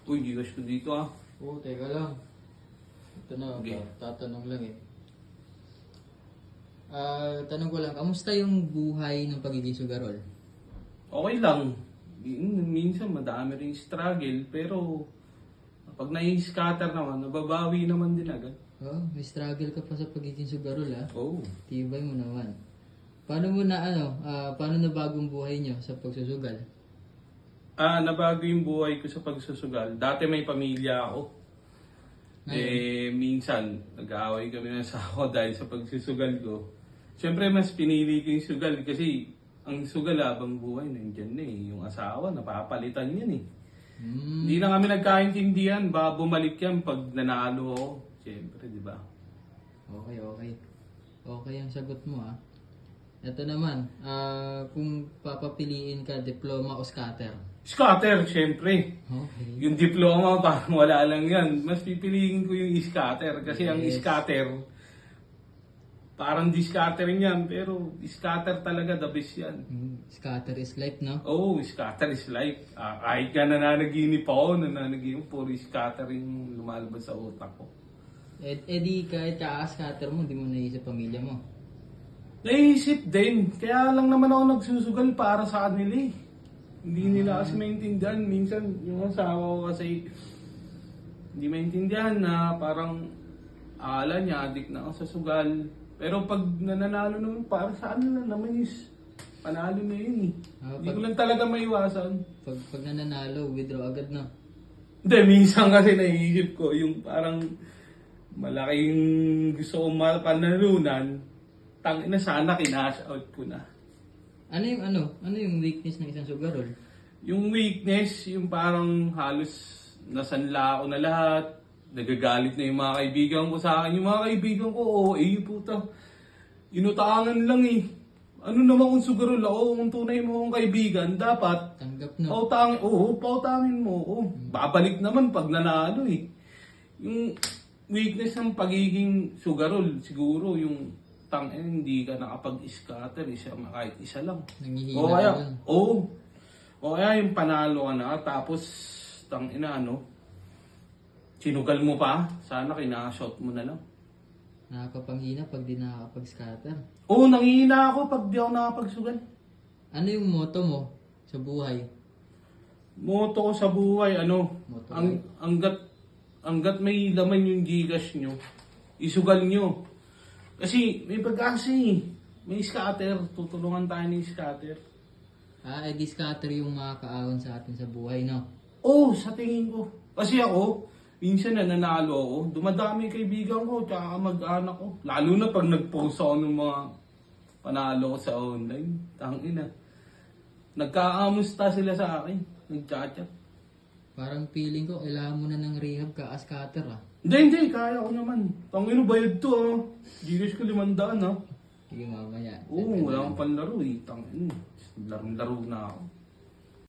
Uy, Gcash ko dito ah. Oo, teka lang. Ito na, Okay. tatanong lang eh. Tanong ko lang, kamusta yung buhay ng pagiging sugarol? Okay lang. Minsan madami rin struggle, pero pag nai-scatter naman, nababawi naman din agad. Oh, may struggle ka pa sa pagiging sugarol ah. Oh. Tibay mo naman. Paano mo na paano na bagong buhay nyo sa pagsusugal? Nabago yung buhay ko sa pagsusugal. Dati may pamilya ako. Minsan, nag-aaway kami ng asawa dahil sa pagsusugal ko. Siyempre, mas pinili ko yung sugal kasi ang sugal habang buhay, nandiyan na eh. Yung asawa, napapalitan yan eh. Hindi na kami nagkaintindihan. Baka bumalik yan pag nanalo ako. Siyempre, di ba? Okay, okay. Okay ang sagot mo ah. Ito naman, kung papapiliin ka, diploma o scatter? Scatter, siyempre. Okay. Yung diploma, parang wala lang yan. Mas pipiliin ko yung scatter. Kasi ang Yes. scatter, parang di-scattering yan. Pero scatter talaga, the best yan. Scatter is life, no? Oh, scatter is life. Kahit ka nananaginip ako, puro scatter yung lumalabas sa utak ko. Di kahit ka-scatter mo, hindi mo naisip pamilya mo. Naisip din. Kaya lang naman ako nagsusugal para sa kanila eh. Hindi nila kasi maintindihan. Minsan yung asawa ko kasi hindi maintindihan na parang akala niya adik na ako sa sugal. Pero pag nananalo naman, para sa kanila naman is panalo na yun eh. Hindi ko lang talaga maiwasan. Pag nananalo, withdraw agad na. Hindi, minsan kasi naisip ko yung parang malaking gusto kong mapanalunan. Tangina sana kinash out ko na. Ano yung weakness ng isang sugarol? Yung weakness, yung parang halos nasanla ako na lahat. Nagagalit na yung mga kaibigan ko sa akin. Yung mga kaibigan ko, puta. Inutangan lang eh. Ano naman kung sugarol ako, kung tunay mo akong kaibigan, dapat Tanggap na. pautangin mo. Babalik naman pag nanalo eh. Yung weakness ng pagiging sugarol, siguro yung hindi ka nakapag-scatter, kahit isa lang. Nangihina O kaya, ka dun. o kaya yung panalo ka na, tapos sinugal mo pa, sana kinashot mo na lang. Nakakapanghina pag di nakakapag-scatter. Oo, nangihina ako pag di ako nakapagsugal. Ano yung motto mo sa buhay? Moto ko sa buhay, Moto hanggat may laman yung Gcash nyo, isugal nyo. Kasi may pag-asa eh. May scatter, tutulungan tayo ng scatter. Di scatter yung makakaahon sa atin sa buhay, no? Sa tingin ko. Kasi ako, minsan na nanalo ako, dumadami kaibigan ko, tsaka mag-anak ko. Lalo na pag nag-post ako ng mga panalo ko sa online. Tangina. Nagkakamusta sila sa akin. Nag-chat-chat. Parang feeling ko, kailangan mo na ng rehab ka-scatter ah. Hindi, kaya ko naman. Tangina, bayad to Gcash ko 500 Sige mamaya. wala akong panlaro eh. Tangina, laro na ako.